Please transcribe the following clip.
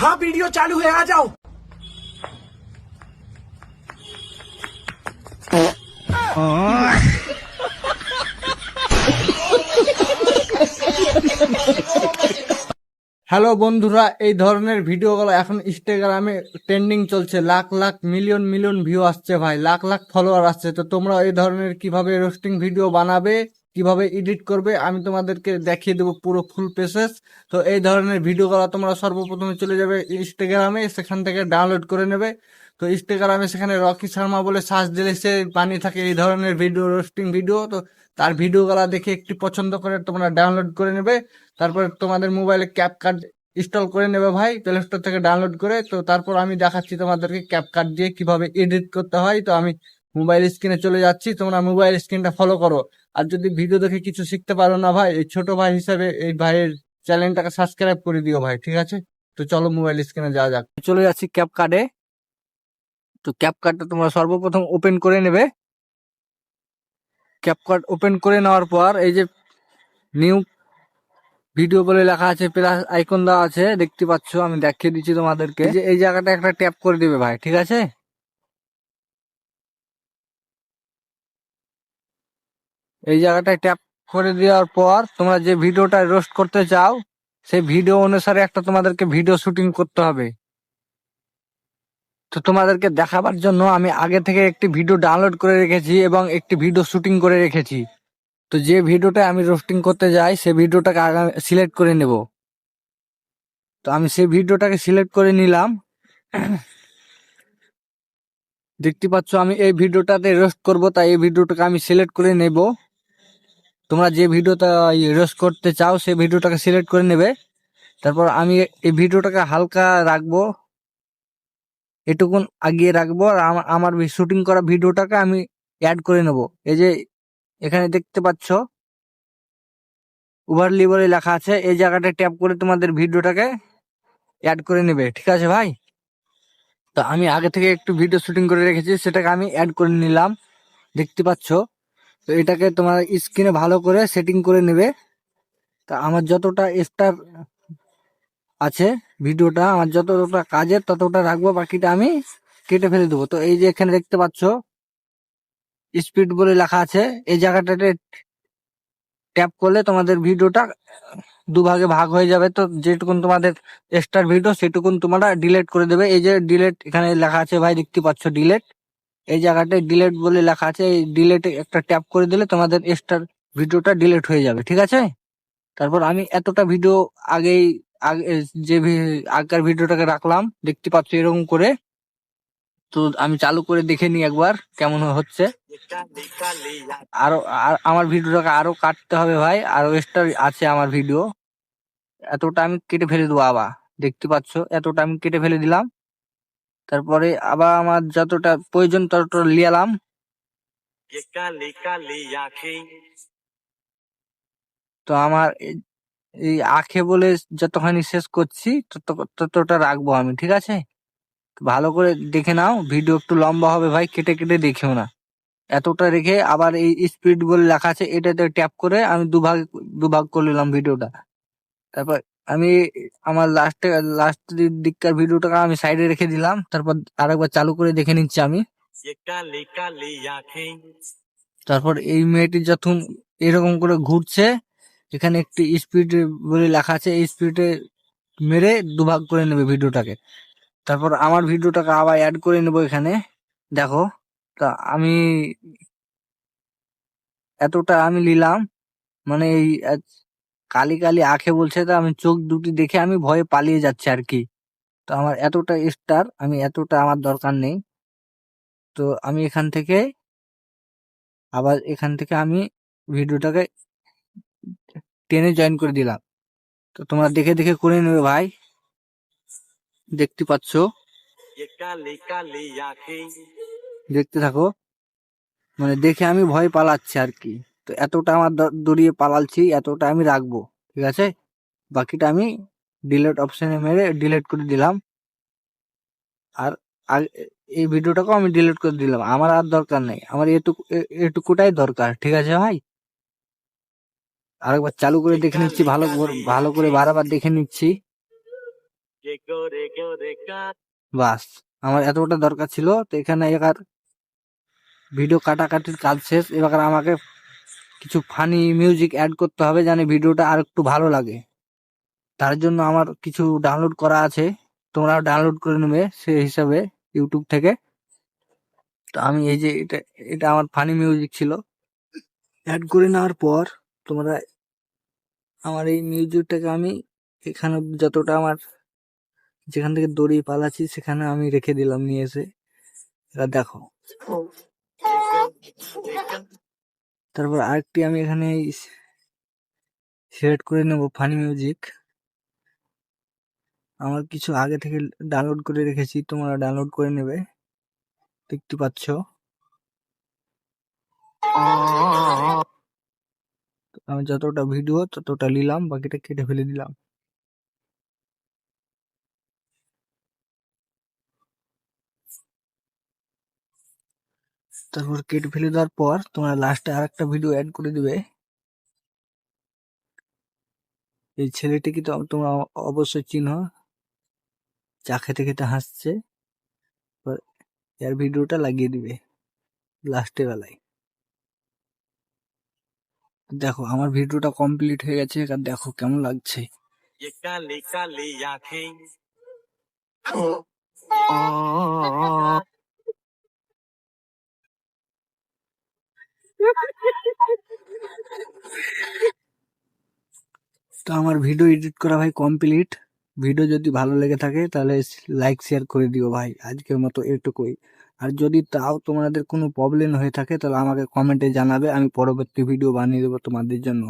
हाँ वीडियो चालू है, आ जाओ। হ্যালো বন্ধুরা, এই ধরনের ভিডিওগুলো এখন ইনস্টাগ্রামে ট্রেন্ডিং চলছে। Lakh lakh million million view আসছে ভাই, লাখ লাখ ফলোয়ার আসছে। তো তোমরা এই ধরনের কিভাবে রোস্টিং ভিডিও বানাবে, কিভাবে এডিট করবে, আমি তোমাদেরকে দেখিয়ে দেবো পুরো ফুল প্রসেস। তো এই ধরনের ভিডিওগুলো তোমরা সর্বপ্রথমে চলে যাবে ইনস্টাগ্রামে, সেখান থেকে ডাউনলোড করে নেবে। তো ইনস্টাগ্রামে সেখানে রকি শর্মা বলে সার্চ দিলে সে বানিয়ে থাকে এই ধরনের ভিডিও, রোস্টিং ভিডিও। তো তার ভিডিওগুলো দেখে একটি পছন্দ করে তোমরা ডাউনলোড করে নেবে। তারপর তোমাদের মোবাইলে ক্যাপকাট ইনস্টল করে নেবে ভাই, প্লে স্টোর থেকে ডাউনলোড করে। তো তারপর আমি দেখাচ্ছি তোমাদেরকে ক্যাপকাট দিয়ে কিভাবে এডিট করতে হয়। তো আমি মোবাইল স্ক্রিনে চলে যাচ্ছি, তোমরা মোবাইল স্ক্রিনটা ফলো করো। আর যদি ভিডিও দেখে কিছু শিখতে পারো না ভাই, এই ছোট ভাই হিসাবে এই ভাইয়ের চ্যানেলটাকে সাবস্ক্রাইব করে দিও ভাই, ঠিক আছে? তো চলো মোবাইল স্ক্রিনে যাওয়া যাক। চলে যাচ্ছি ক্যাপকাটে। তো ক্যাপকাটটা তোমরা সর্বপ্রথম ওপেন করে নেবে। ক্যাপকাট ওপেন করে নেওয়ার পর এই যে নিউ ভিডিও বলে লেখা আছে, প্লাস আইকন দেওয়া আছে, দেখতে পাচ্ছ। আমি দেখিয়ে দিচ্ছি তোমাদেরকে, যে এই জায়গাটা একটা ট্যাপ করে দিবে ভাই, ঠিক আছে? এই জায়গাটায় ট্যাপ করে দেওয়ার পর তোমরা যে ভিডিওটা রোস্ট করতে চাও সেই ভিডিও অনুসারে একটা তোমাদেরকে ভিডিও শুটিং করতে হবে। তো তোমাদেরকে দেখাবার জন্য আমি আগে থেকে একটি ভিডিও ডাউনলোড করে রেখেছি এবং একটি ভিডিও শুটিং করে রেখেছি। তো যে ভিডিওটা আমি রোস্টিং করতে যাই সেই ভিডিওটাকে আগে সিলেক্ট করে নেব। তো আমি সেই ভিডিওটাকে সিলেক্ট করে নিলাম। দেখতে পাচ্ছ আমি এই ভিডিওটাতে রোস্ট করব, তাই এই ভিডিওটাকে আমি সিলেক্ট করে নেব। তোমরা যে ভিডিওটা রোস্ট করতে চাও সেই ভিডিওটাকে সিলেক্ট করে নেবে। তারপর আমি এই ভিডিওটাকে হালকা রাখবো, এটুকুন আগিয়ে রাখবো, আর আমার শুটিং করা ভিডিওটাকে আমি অ্যাড করে নেব। এই যে এখানে দেখতে পাচ্ছ ওভারলি বলে লেখা আছে, এই জায়গাটা ট্যাপ করে তোমাদের ভিডিওটাকে অ্যাড করে নেবে, ঠিক আছে ভাই? তো আমি আগে থেকে একটু ভিডিও শুটিং করে রেখেছি, সেটাকে আমি অ্যাড করে নিলাম, দেখতে পাচ্ছ। তো এটাকে তোমার স্ক্রিনে ভালো করে সেটিং করে নেবে। তা আমার যতটা স্টার আছে ভিডিওটা, আমার যতটা কাজের ততটা রাখবো, বাকিটা আমি কেটে ফেলে দেবো। তো এই যে এখানে দেখতে পাচ্ছ স্পিড বলে লেখা আছে, এই জায়গাটাতে ট্যাপ করলে তোমাদের ভিডিওটা দুভাগে ভাগ হয়ে যাবে। তো যেটুকুন তোমাদের এক্সট্রা ভিডিও সেটুকুন তোমরা ডিলিট করে দেবে। এই যে ডিলিট এখানে লেখা আছে ভাই, দেখতে পাচ্ছ ডিলিট, এই জায়গাটায় ডিলিট বলে লেখা আছে, এই ডিলিটে একটা ট্যাপ করে দিলে তোমাদের এক্সট্রা ভিডিওটা ডিলিট হয়ে যাবে, ঠিক আছে? তারপর আমি এতটা ভিডিও আগেই আগে যে আগের ভিডিওটাকে রাখলাম, দেখতে পাচ্ছ এরকম করে। তো আমি চালু করে দেখে নিই একবার কেমন হচ্ছে। আরো আমার ভিডিওটাকে আরো কাটতে হবে ভাই, আরো এক্সট্রা আছে আমার ভিডিও। এতটা আমি কেটে ফেলে দেবো আবার, দেখতে পাচ্ছ এতটা আমি কেটে ফেলে দিলাম। তারপরে আবার আমার যতটা প্রয়োজন ততটা লিয়ালাম। তো আমার এই আখে বলে যতখানি শেষ করছি ততটা রাখবো আমি, ঠিক আছে? ভালো করে দেখে নাও, ভিডিও একটু লম্বা হবে ভাই, কেটে কেটে দেখেও না। এতটা রেখে আবার এই স্পিড বলে লেখা আছে, এটাতে ট্যাপ করে আমি দুভাগ করে নিলাম ভিডিওটা। তারপর আমি আমার লাস্ট দিককার ভিডিওটাকে আমি সাইডে রেখে দিলাম। তারপর আরেকবার চালু করে দেখে নিচ্ছি আমি। তারপর এই মেয়েটি যখন এরকম করে ঘুরছে, এখানে একটি স্পিড বলে লেখা আছে, এই স্পিডে মেরে দুভাগ করে নেবে ভিডিওটাকে। তারপর আমার ভিডিওটাকে আবার অ্যাড করে নেবো এখানে, দেখো। তা আমি এতটা আমি নিলাম, মানে এই কালি কালি আঁখে বলছে, তো আমি চোখ দুটি দেখে আমি ভয়ে পালিয়ে যাচ্ছি আর কি। তো আমার এতটা স্টার, আমি এতটা আমার দরকার নেই। তো আমি এখান থেকে আমি ভিডিওটাকে টেনে জয়েন করে দিলাম। তো তোমরা দেখে দেখে করে নেবে ভাই, দেখতে পাচ্ছ, দেখতে থাকো। মানে দেখে আমি ভয় পালাচ্ছি আর কি। তো এতটা আমার দড়িয়ে পালাচ্ছি, এতটা আমি রাখবো, ঠিক আছে? বাকিটা আমি ডিলিট অপশনে মেরে ডিলিট করে দিলাম। আর এই ভিডিওটাকেও আমি ডিলিট করে দিলাম, আমার আর দরকার নেই, আমার এটুকুটাই দরকার, ঠিক আছে ভাই? আরেকবার চালু করে দেখে নিচ্ছি, ভালো করে বারবার দেখে নিচ্ছি। বাস, আমার এতটা দরকার ছিল। তো এখানে এবার ভিডিও কাটাকাটির কাজ শেষ। এবার আমাকে কিছু ফানি মিউজিক অ্যাড করতে হবে জানি ভিডিওটা আর একটু ভালো লাগে। তার জন্য আমার কিছু ডাউনলোড করা আছে, তোমরাও ডাউনলোড করে নেবে সেই হিসাবে ইউটিউব থেকে। তো আমি এই যে এটা এটা আমার ফানি মিউজিক ছিল, অ্যাড করে নেওয়ার পর তোমরা আমার এই মিউজিকটাকে আমি এখানে যতটা আমার যেখান থেকে দড়ি পালাচ্ছি সেখানে আমি রেখে দিলাম নিয়ে এসে। এবার দেখো, তারপর আরেকটি আমি এখানে সিলেক্ট করে নেব ফানি মিউজিক। আমার কিছু আগে থেকে ডাউনলোড করে রেখেছি, তোমরা ডাউনলোড করে নেবে, দেখতে পাচ্ছ। আমি যতটা ভিডিও ততটা নিলাম, বাকিটা কেটে ফেলে দিলাম। তারপর কেটে ফেলে দেওয়ার পর তোমরা লাস্টে আরেকটা ভিডিও অ্যাড করে দিবে। এই ছেলেটিকে তো তোমরা অবশ্যই চিনো, চা খেতে খেতে হাসছে। এর ভিডিওটা লাগিয়ে দিবে লাস্টের বেলায়। দেখো আমার ভিডিওটা কমপ্লিট হয়ে গেছে, এবার দেখো কেমন লাগছে। তো আমার ভিডিও এডিট করা ভাই কমপ্লিট। ভিডিও যদি ভালো লেগে থাকে তাহলে লাইক শেয়ার করে দিও ভাই, আজকের মতো এটুকুই। আর যদি তাও তোমাদের কোনো প্রবলেম হয়ে থাকে তাহলে আমাকে কমেন্টে জানাবে, আমি পরবর্তী ভিডিও বানিয়ে দেবো তোমাদের জন্য।